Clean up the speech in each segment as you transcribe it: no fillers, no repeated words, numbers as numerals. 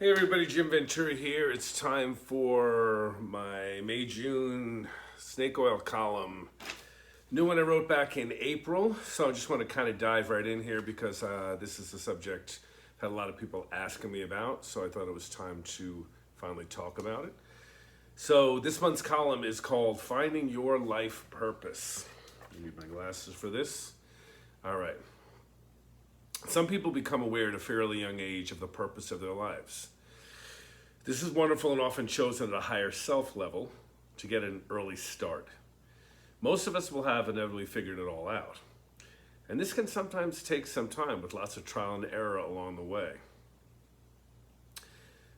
Hey everybody, Jim Ventura here. It's time for my May-June snake oil column. New one I wrote back in April, so I just want to kind of dive right in here because this is a subject I've had a lot of people asking me about, so I thought it was time to finally talk about it. So this month's column is called Finding Your Life Purpose. I need my glasses for this. All right. Some people become aware at a fairly young age of the purpose of their lives. This is wonderful and often chosen at a higher self level to get an early start. Most of us will have inevitably figured it all out. And this can sometimes take some time with lots of trial and error along the way.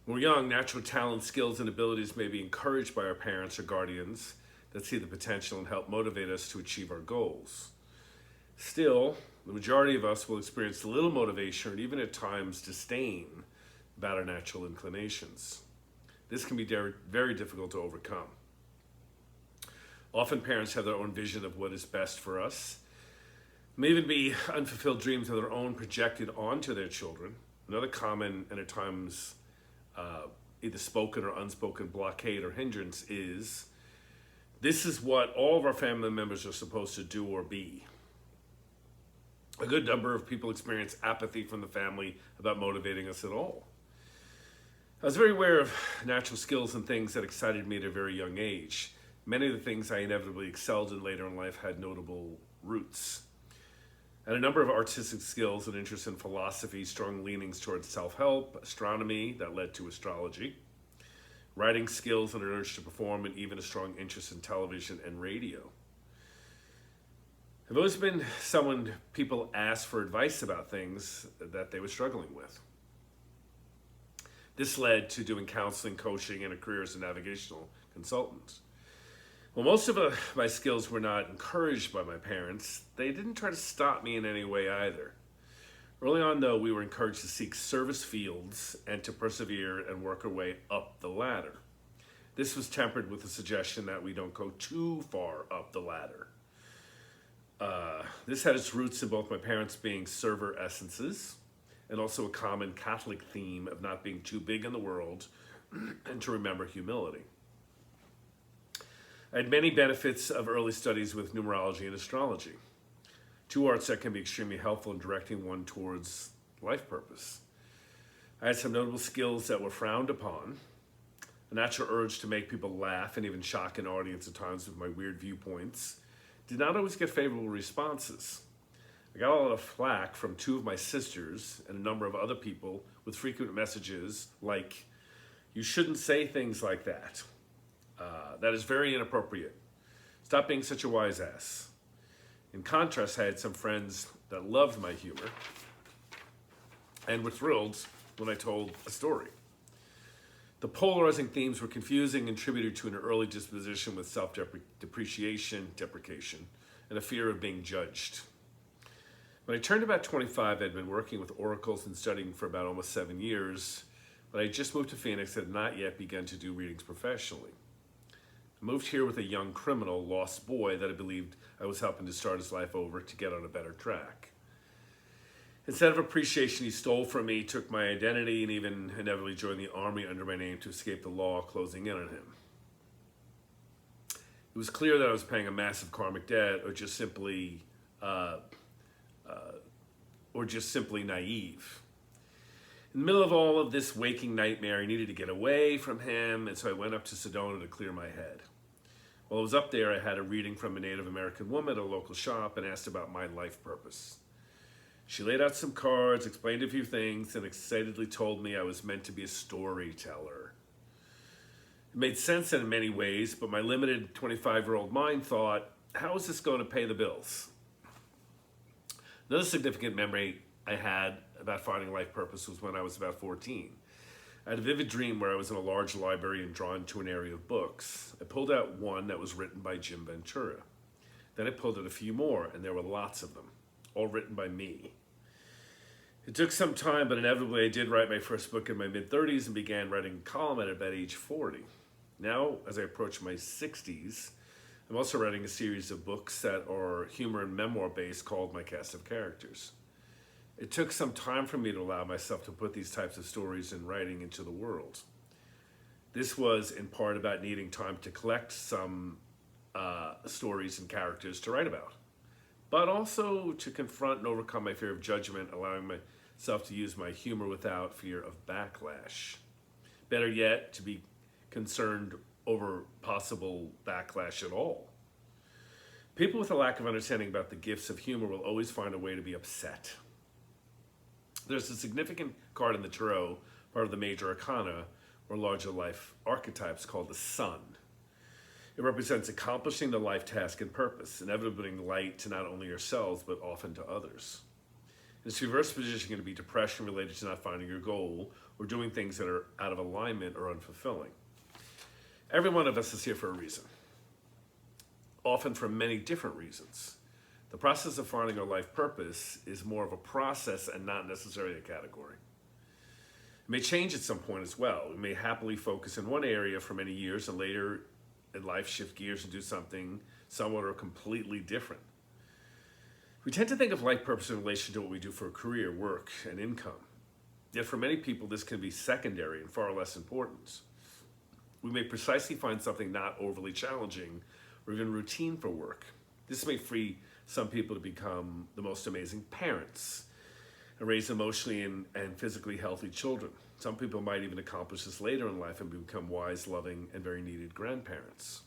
When we're young, natural talent, skills, and abilities may be encouraged by our parents or guardians that see the potential and help motivate us to achieve our goals. Still, the majority of us will experience little motivation or even at times disdain about our natural inclinations. This can be very difficult to overcome. Often parents have their own vision of what is best for us. It may even be unfulfilled dreams of their own projected onto their children. Another common and at times either spoken or unspoken blockade or hindrance is, this is what all of our family members are supposed to do or be. A good number of people experience apathy from the family about motivating us at all. I was very aware of natural skills and things that excited me at a very young age. Many of the things I inevitably excelled in later in life had notable roots. And a number of artistic skills and interests in philosophy, strong leanings towards self-help, astronomy that led to astrology, writing skills and an urge to perform, and even a strong interest in television and radio. I've always been someone people ask for advice about things that they were struggling with. This led to doing counseling, coaching, and a career as a navigational consultant. Well, most of my skills were not encouraged by my parents. They didn't try to stop me in any way either. Early on, though, we were encouraged to seek service fields and to persevere and work our way up the ladder. This was tempered with the suggestion that we don't go too far up the ladder. This had its roots in both my parents being server essences and also a common Catholic theme of not being too big in the world and to remember humility. I had many benefits of early studies with numerology and astrology, two arts that can be extremely helpful in directing one towards life purpose. I had some notable skills that were frowned upon, a natural urge to make people laugh and even shock an audience at times with my weird viewpoints, did not always get favorable responses. I got a lot of flack from two of my sisters and a number of other people with frequent messages like, "You shouldn't say things like that. That is very inappropriate. Stop being such a wise ass." In contrast, I had some friends that loved my humor and were thrilled when I told a story. The polarizing themes were confusing and contributed to an early disposition with self-depreciation, deprecation, and a fear of being judged. When I turned about 25, I'd been working with oracles and studying for about almost 7 years, but I had just moved to Phoenix and had not yet begun to do readings professionally. I moved here with a young criminal, lost boy that I believed I was helping to start his life over to get on a better track. Instead of appreciation, he stole from me, took my identity, and even inevitably joined the army under my name to escape the law closing in on him. It was clear that I was paying a massive karmic debt, or just simply naive. In the middle of all of this waking nightmare, I needed to get away from him, and so I went up to Sedona to clear my head. While I was up there, I had a reading from a Native American woman at a local shop and asked about my life purpose. She laid out some cards, explained a few things, and excitedly told me I was meant to be a storyteller. It made sense in many ways, but my limited 25-year-old mind thought, how is this going to pay the bills? Another significant memory I had about finding life purpose was when I was about 14. I had a vivid dream where I was in a large library and drawn to an area of books. I pulled out one that was written by Jim Ventura. Then I pulled out a few more, and there were lots of them, all written by me. It took some time, but inevitably I did write my first book in my mid-30s and began writing a column at about age 40. Now, as I approach my 60s, I'm also writing a series of books that are humor and memoir based called My Cast of Characters. It took some time for me to allow myself to put these types of stories in writing into the world. This was in part about needing time to collect some stories and characters to write about, but also to confront and overcome my fear of judgment, allowing myself to use my humor without fear of backlash. Better yet, to be concerned over possible backlash at all. People with a lack of understanding about the gifts of humor will always find a way to be upset. There's a significant card in the tarot, part of the major arcana, or larger life archetypes, called the sun. It represents accomplishing the life task and purpose, inevitably bringing light to not only yourselves, but often to others. In its reverse position can be depression related to not finding your goal or doing things that are out of alignment or unfulfilling. Every one of us is here for a reason, often for many different reasons. The process of finding our life purpose is more of a process and not necessarily a category. It may change at some point as well. We may happily focus in one area for many years and later in life shift gears and do something somewhat or completely different. We tend to think of life purpose in relation to what we do for a career, work, and income. Yet for many people, this can be secondary and far less important. We may precisely find something not overly challenging or even routine for work. This may free some people to become the most amazing parents and raise emotionally and physically healthy children. Some people might even accomplish this later in life and become wise, loving, and very needed grandparents.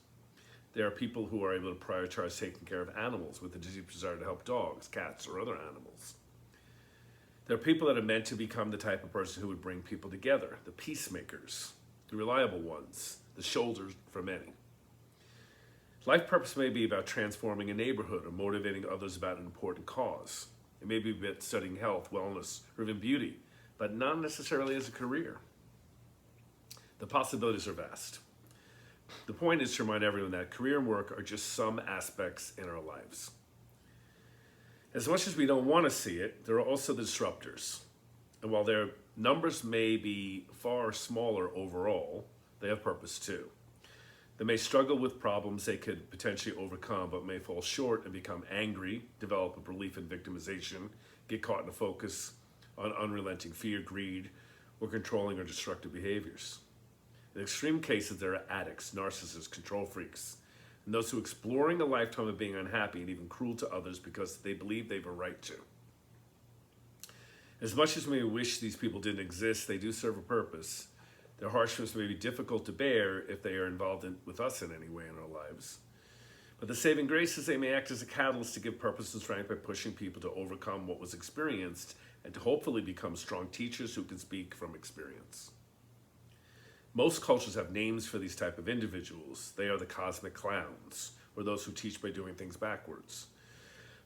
There are people who are able to prioritize taking care of animals with a deep desire to help dogs, cats, or other animals. There are people that are meant to become the type of person who would bring people together, the peacemakers, the reliable ones, the shoulders for many. Life purpose may be about transforming a neighborhood or motivating others about an important cause. It may be about studying health, wellness, or even beauty, but not necessarily as a career. The possibilities are vast. The point is to remind everyone that career and work are just some aspects in our lives. As much as we don't want to see it, there are also the disruptors. And while their numbers may be far smaller overall, they have purpose too. They may struggle with problems they could potentially overcome, but may fall short and become angry, develop a belief in victimization, get caught in a focus on unrelenting fear, greed, or controlling or destructive behaviors. In extreme cases, there are addicts, narcissists, control freaks, and those who are exploring a lifetime of being unhappy and even cruel to others because they believe they have a right to. As much as we wish these people didn't exist, they do serve a purpose. Their harshness may be difficult to bear if they are involved with us in any way in our lives. But the saving grace is they may act as a catalyst to give purpose and strength by pushing people to overcome what was experienced and to hopefully become strong teachers who can speak from experience. Most cultures have names for these type of individuals. They are the cosmic clowns, or those who teach by doing things backwards.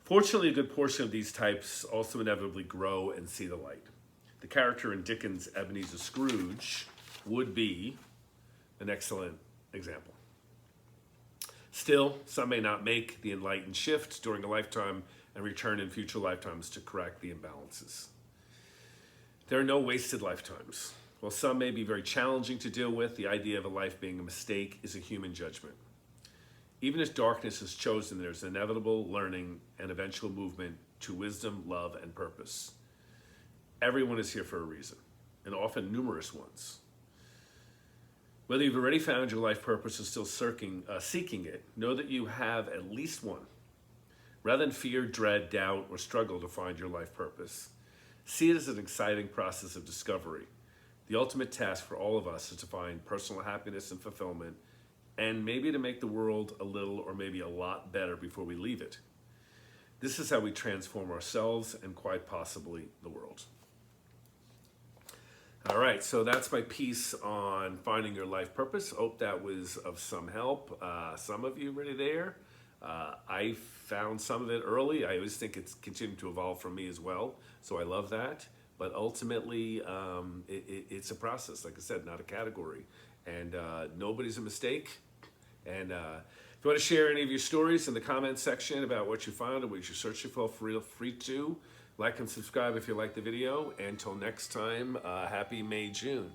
Fortunately, a good portion of these types also inevitably grow and see the light. The character in Dickens' Ebenezer Scrooge would be an excellent example. Still, some may not make the enlightened shift during a lifetime and return in future lifetimes to correct the imbalances. There are no wasted lifetimes. While some may be very challenging to deal with, the idea of a life being a mistake is a human judgment. Even as darkness is chosen, there's inevitable learning and eventual movement to wisdom, love, and purpose. Everyone is here for a reason, and often numerous ones. Whether you've already found your life purpose or still seeking it, know that you have at least one. Rather than fear, dread, doubt, or struggle to find your life purpose, see it as an exciting process of discovery. The ultimate task for all of us is to find personal happiness and fulfillment, and maybe to make the world a little or maybe a lot better before we leave it. This is how we transform ourselves and quite possibly the world. All right, so that's my piece on finding your life purpose. Hope that was of some help. Some of you already there. I found some of it early. I always think it's continuing to evolve for me as well, so I love that. But ultimately, it's a process, like I said, not a category. And nobody's a mistake. And if you want to share any of your stories in the comments section about what you found or what you're searching for, feel free to. Like and subscribe if you like the video. Until next time, happy May, June.